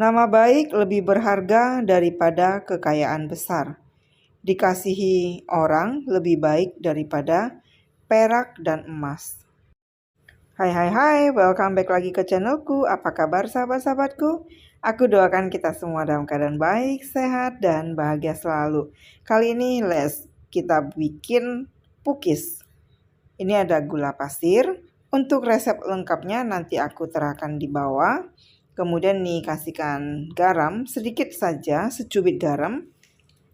Nama baik lebih berharga daripada kekayaan besar. Dikasihi orang lebih baik daripada perak dan emas. Hai, welcome back lagi ke channelku. Apa kabar sahabat-sahabatku? Aku doakan kita semua dalam keadaan baik, sehat, dan bahagia selalu. Kali ini kita bikin pukis. Ini ada gula pasir. Untuk resep lengkapnya nanti aku terahkan di bawah. Kemudian nih kasihkan garam sedikit saja, secubit garam.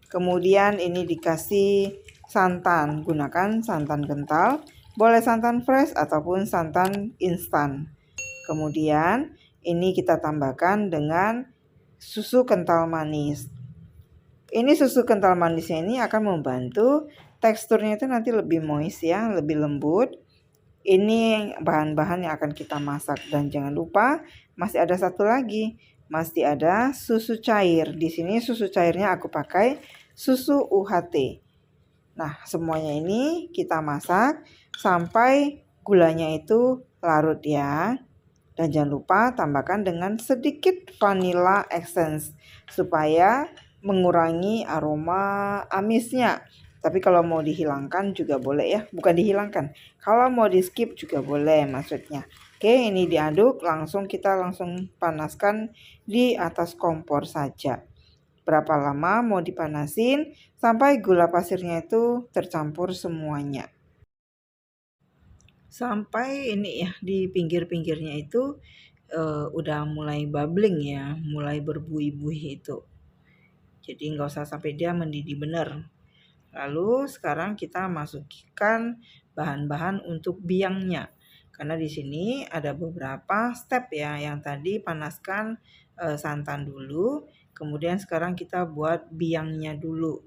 Kemudian ini dikasih santan, gunakan santan kental, boleh santan fresh ataupun santan instan. Kemudian ini kita tambahkan dengan susu kental manis. Ini susu kental manisnya ini akan membantu teksturnya itu nanti lebih moist ya, lebih lembut. Ini bahan-bahan yang akan kita masak dan jangan lupa masih ada satu lagi, masih ada susu cair. Di sini susu cairnya aku pakai susu UHT. Nah, semuanya ini kita masak sampai gulanya itu larut ya. Dan jangan lupa tambahkan dengan sedikit vanilla essence supaya mengurangi aroma amisnya. Tapi kalau mau dihilangkan juga boleh ya, bukan dihilangkan. Kalau mau di skip juga boleh maksudnya. Oke, ini diaduk, kita langsung panaskan di atas kompor saja. Berapa lama mau dipanasin sampai gula pasirnya itu tercampur semuanya. Sampai ini ya di pinggir-pinggirnya itu udah mulai bubbling ya, mulai berbuih-buih itu. Jadi nggak usah sampai dia mendidih bener. Lalu sekarang kita masukkan bahan-bahan untuk biangnya. Karena di sini ada beberapa step ya, yang tadi panaskan santan dulu, kemudian sekarang kita buat biangnya dulu.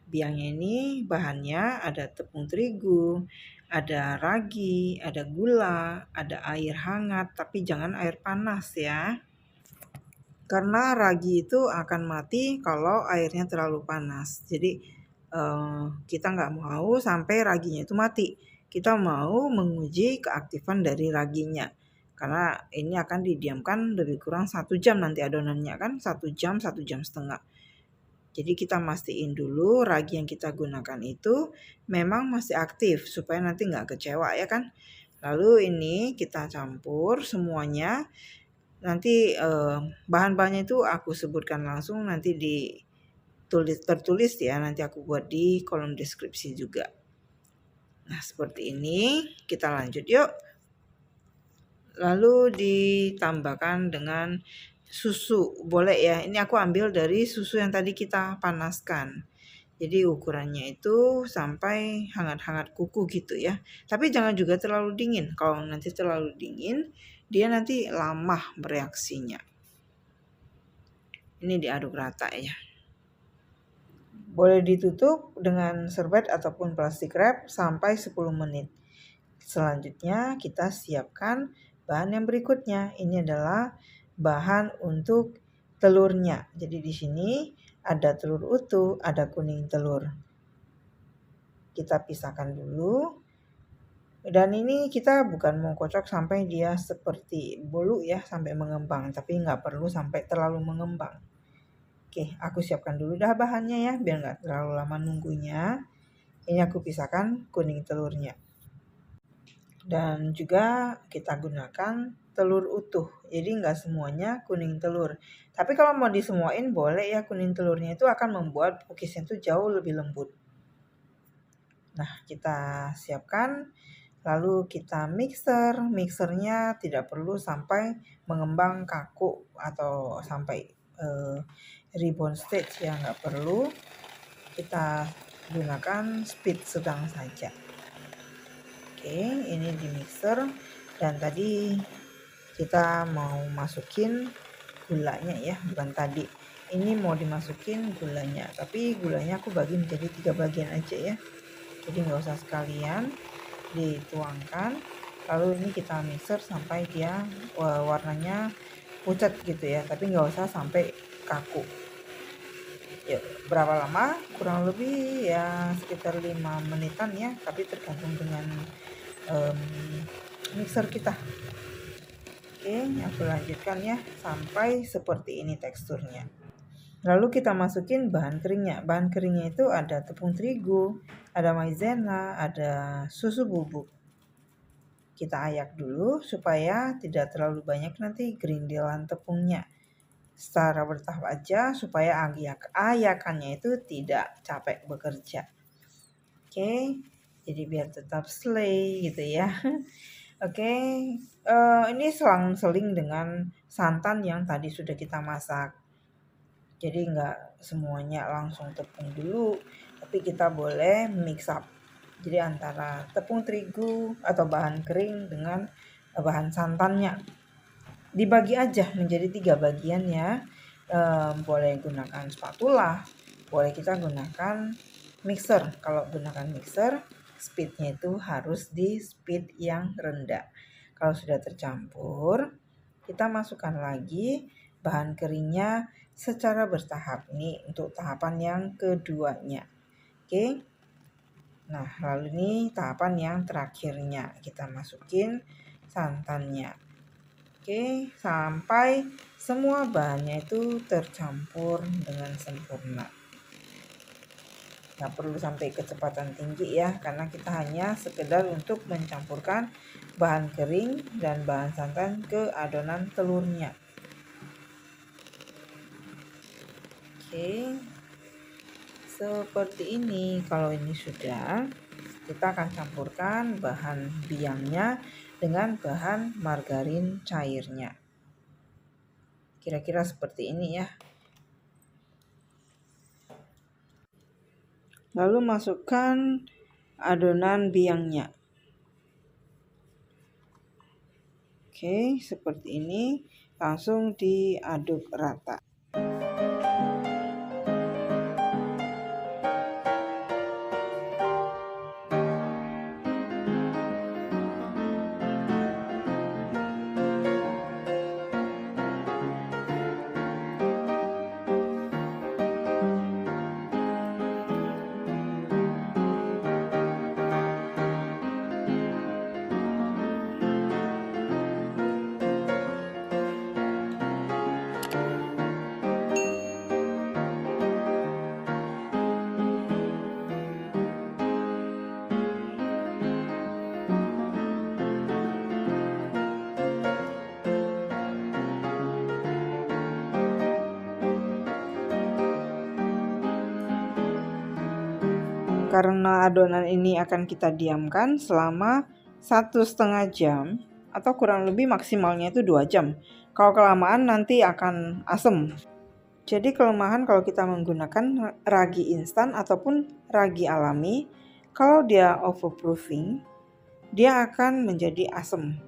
Biangnya ini bahannya ada tepung terigu, ada ragi, ada gula, ada air hangat, tapi jangan air panas ya. Karena ragi itu akan mati kalau airnya terlalu panas. Jadi kita nggak mau sampai raginya itu mati. Kita mau menguji keaktifan dari raginya. Karena ini akan didiamkan lebih kurang 1 jam nanti adonannya kan, 1 jam, 1,5 jam. Jadi kita mastiin dulu ragi yang kita gunakan itu memang masih aktif supaya nanti nggak kecewa ya kan. Lalu ini kita campur semuanya. Nanti bahan-bahannya itu aku sebutkan langsung nanti tertulis ya, nanti aku buat di kolom deskripsi juga. Nah seperti ini, kita lanjut yuk. Lalu ditambahkan dengan susu, boleh ya, ini aku ambil dari susu yang tadi kita panaskan. Jadi ukurannya itu sampai hangat-hangat kuku gitu ya. Tapi jangan juga terlalu dingin, kalau nanti terlalu dingin dia nanti lama bereaksinya. Ini diaduk rata ya. Boleh ditutup dengan serbet ataupun plastik wrap sampai 10 menit. Selanjutnya kita siapkan bahan yang berikutnya. Ini adalah bahan untuk telurnya. Jadi di sini ada telur utuh, ada kuning telur. Kita pisahkan dulu. Dan ini kita bukan mau kocok sampai dia seperti bolu ya, sampai mengembang. Tapi nggak perlu sampai terlalu mengembang. Oke, aku siapkan dulu dah bahannya ya, biar nggak terlalu lama nunggunya. Ini aku pisahkan kuning telurnya. Dan juga kita gunakan telur utuh, jadi nggak semuanya kuning telur. Tapi kalau mau disemuain boleh ya, kuning telurnya itu akan membuat pukisnya itu jauh lebih lembut. Nah, kita siapkan, lalu kita mixernya tidak perlu sampai mengembang kaku atau sampai ribbon stage ya, nggak perlu. Kita gunakan speed sedang saja. Oke, ini di mixer dan tadi kita mau masukin gulanya ya, bukan tadi. Ini mau dimasukin gulanya, tapi gulanya aku bagi menjadi 3 bagian aja ya. Jadi nggak usah sekalian dituangkan. Lalu ini kita mixer sampai dia warnanya pucat gitu ya, tapi nggak usah sampai kaku. Yuk, berapa lama? Kurang lebih ya sekitar 5 menitan ya, tapi tergantung dengan mixer kita. Oke, Oke, aku lanjutkan ya sampai seperti ini teksturnya. Lalu kita masukin bahan keringnya. Bahan keringnya itu ada tepung terigu, ada maizena, ada susu bubuk. Kita ayak dulu supaya tidak terlalu banyak nanti gerindilan tepungnya. Secara bertahap aja supaya ayakannya itu tidak capek bekerja. Oke, jadi biar tetap slay gitu ya. Oke, ini selang-seling dengan santan yang tadi sudah kita masak. Jadi nggak semuanya langsung tepung dulu, tapi kita boleh mix up. Jadi antara tepung terigu atau bahan kering dengan bahan santannya. Dibagi aja menjadi 3 bagian ya. Boleh gunakan spatula, boleh kita gunakan mixer. Kalau gunakan mixer, speednya itu harus di speed yang rendah. Kalau sudah tercampur, kita masukkan lagi bahan keringnya secara bertahap. Ini untuk tahapan yang keduanya. Oke. Nah, lalu ini tahapan yang terakhirnya. Kita masukin santannya. Oke, sampai semua bahannya itu tercampur dengan sempurna. Nggak perlu sampai kecepatan tinggi ya, karena kita hanya sekedar untuk mencampurkan bahan kering dan bahan santan ke adonan telurnya. Oke, seperti ini. Kalau ini sudah, kita akan campurkan bahan biangnya dengan bahan margarin cairnya. Kira-kira seperti ini ya. Lalu masukkan adonan biangnya. Oke, seperti ini. Langsung diaduk rata. Karena adonan ini akan kita diamkan selama 1,5 jam atau kurang lebih maksimalnya itu 2 jam. Kalau kelamaan nanti akan asem. Jadi kelemahan kalau kita menggunakan ragi instan ataupun ragi alami, kalau dia overproofing, dia akan menjadi asem.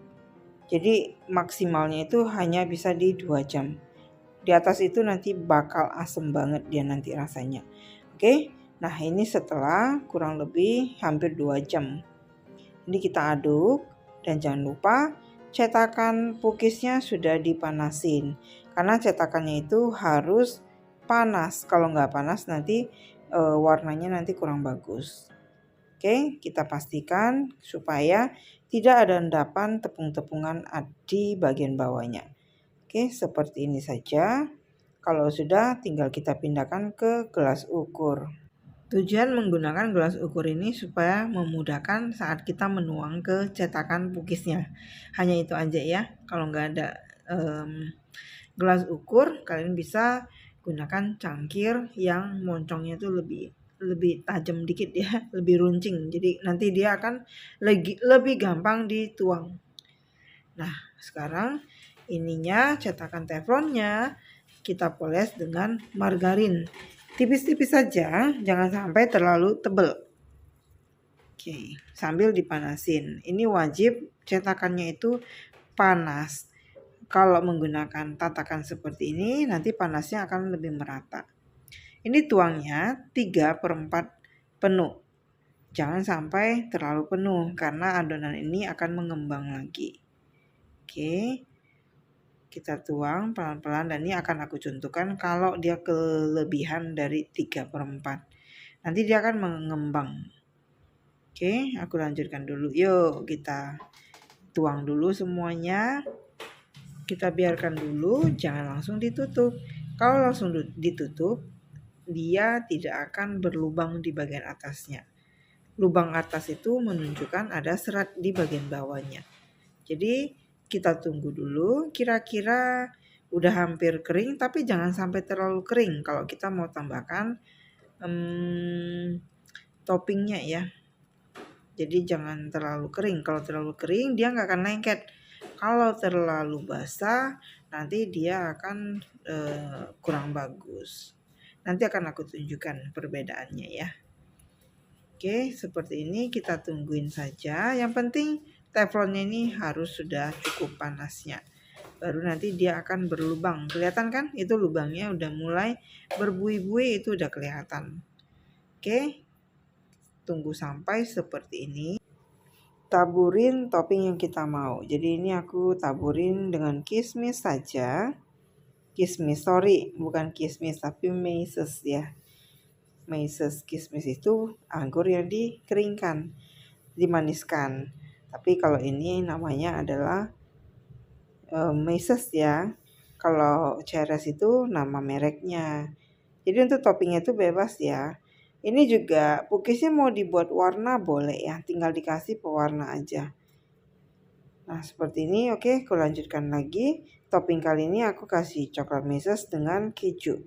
Jadi maksimalnya itu hanya bisa di 2 jam. Di atas itu nanti bakal asem banget dia nanti rasanya. Oke. Nah, ini setelah kurang lebih hampir 2 jam. Ini kita aduk dan jangan lupa cetakan pukisnya sudah dipanasin. Karena cetakannya itu harus panas. Kalau nggak panas nanti warnanya nanti kurang bagus. Oke, kita pastikan supaya tidak ada endapan tepung-tepungan di bagian bawahnya. Oke, seperti ini saja. Kalau sudah, tinggal kita pindahkan ke gelas ukur. Tujuan menggunakan gelas ukur ini supaya memudahkan saat kita menuang ke cetakan pukisnya. Hanya itu aja ya. Kalau nggak ada gelas ukur, kalian bisa gunakan cangkir yang moncongnya itu lebih tajam dikit ya, lebih runcing. Jadi nanti dia akan lebih gampang dituang. Nah, sekarang ininya cetakan teflonnya kita poles dengan margarin. Tipis-tipis saja, jangan sampai terlalu tebal. Oke, sambil dipanasin. Ini wajib cetakannya itu panas. Kalau menggunakan tatakan seperti ini, nanti panasnya akan lebih merata. Ini tuangnya 3/4 penuh. Jangan sampai terlalu penuh, karena adonan ini akan mengembang lagi. Oke. Kita tuang pelan-pelan dan ini akan aku contohkan kalau dia kelebihan dari 3/4. Nanti dia akan mengembang. Oke, aku lanjutkan dulu. Yuk kita tuang dulu semuanya. Kita biarkan dulu, jangan langsung ditutup. Kalau langsung ditutup, dia tidak akan berlubang di bagian atasnya. Lubang atas itu menunjukkan ada serat di bagian bawahnya. Jadi kita tunggu dulu, kira-kira udah hampir kering, tapi jangan sampai terlalu kering kalau kita mau tambahkan toppingnya ya. Jadi jangan terlalu kering. Kalau terlalu kering dia nggak akan lengket. Kalau terlalu basah nanti dia akan kurang bagus. Nanti akan aku tunjukkan perbedaannya ya. Oke, seperti ini kita tungguin saja. Yang penting teflonnya ini harus sudah cukup panasnya. Baru nanti dia akan berlubang. Kelihatan kan? Itu lubangnya udah mulai berbuih-buih, itu udah kelihatan. Oke. Tunggu sampai seperti ini. Taburin topping yang kita mau. Jadi ini aku taburin dengan kismis saja. Kismis, sorry, bukan kismis tapi meses ya. Meses, kismis itu anggur yang dikeringkan, dimaniskan. Tapi kalau ini namanya adalah meses ya. Kalau Ceres itu nama mereknya. Jadi untuk toppingnya itu bebas ya. Ini juga cookiesnya mau dibuat warna boleh ya, tinggal dikasih pewarna aja. Nah seperti ini. Oke, aku lanjutkan lagi. Topping kali ini aku kasih coklat meses dengan keju.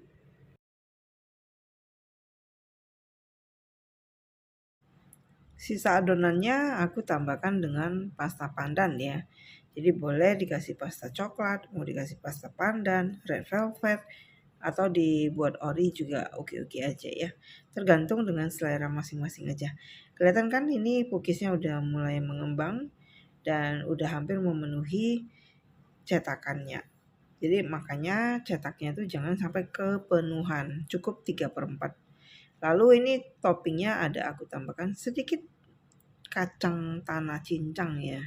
Sisa adonannya aku tambahkan dengan pasta pandan ya. Jadi boleh dikasih pasta coklat, mau dikasih pasta pandan, red velvet, atau dibuat ori juga oke-oke aja ya. Tergantung dengan selera masing-masing aja. Kelihatan kan ini cookiesnya udah mulai mengembang dan udah hampir memenuhi cetakannya. Jadi makanya cetaknya itu jangan sampai kepenuhan, cukup 3/4. Lalu ini toppingnya ada aku tambahkan sedikit kacang tanah cincang ya.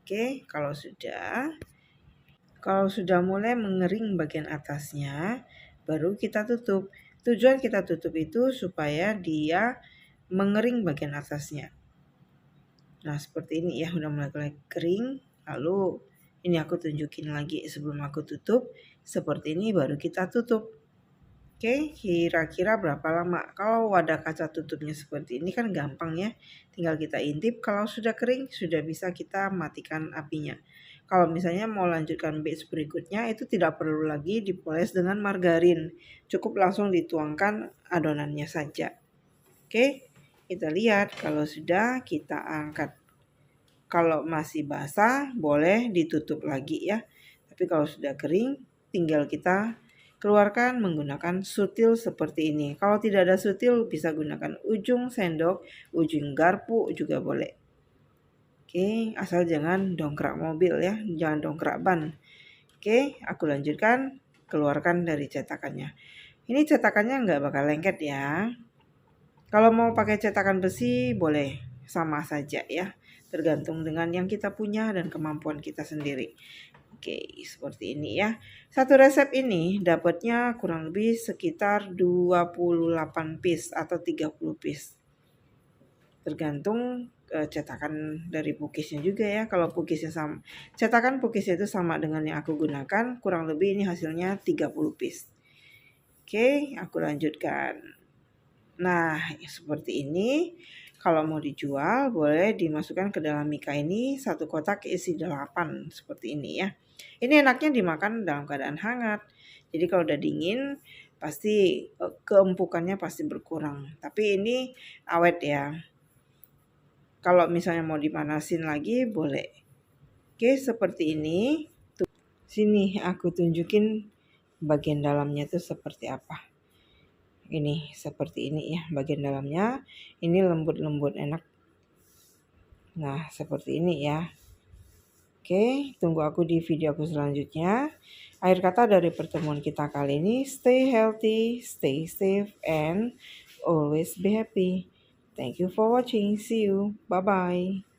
Oke, kalau sudah mulai mengering bagian atasnya, baru kita tutup. Tujuan kita tutup itu supaya dia mengering bagian atasnya. Nah, seperti ini ya, udah mulai kering. Lalu ini aku tunjukin lagi sebelum aku tutup. Seperti ini baru kita tutup. Oke, kira-kira berapa lama? Kalau wadah kaca tutupnya seperti ini kan gampang ya. Tinggal kita intip, kalau sudah kering sudah bisa kita matikan apinya. Kalau misalnya mau lanjutkan batch berikutnya itu tidak perlu lagi dipoles dengan margarin. Cukup langsung dituangkan adonannya saja. Oke, kita lihat kalau sudah kita angkat. Kalau masih basah boleh ditutup lagi ya. Tapi kalau sudah kering tinggal kita keluarkan menggunakan sutil seperti ini. Kalau tidak ada sutil bisa gunakan ujung sendok, ujung garpu juga boleh. Oke, asal jangan dongkrak mobil ya, jangan dongkrak ban. Oke, aku lanjutkan, keluarkan dari cetakannya. Ini cetakannya nggak bakal lengket ya. Kalau mau pakai cetakan besi boleh, sama saja ya. Tergantung dengan yang kita punya dan kemampuan kita sendiri. Oke, seperti ini ya. Satu resep ini dapatnya kurang lebih sekitar 28 piece atau 30 piece. Tergantung cetakan dari cookiesnya juga ya. Kalau cookiesnya sama, cetakan cookiesnya itu sama dengan yang aku gunakan, kurang lebih ini hasilnya 30 piece. Oke, aku lanjutkan. Nah, seperti ini. Kalau mau dijual boleh dimasukkan ke dalam mika ini, satu kotak isi 8 seperti ini ya. Ini enaknya dimakan dalam keadaan hangat. Jadi kalau udah dingin pasti keempukannya pasti berkurang. Tapi ini awet ya. Kalau misalnya mau dipanasin lagi boleh. Oke, seperti ini. Sini aku tunjukin bagian dalamnya tuh seperti apa. Ini seperti ini ya bagian dalamnya. Ini lembut-lembut enak. Nah, seperti ini ya. Oke, tunggu aku di video aku selanjutnya. Akhir kata dari pertemuan kita kali ini, stay healthy, stay safe, and always be happy. Thank you for watching. See you. Bye-bye.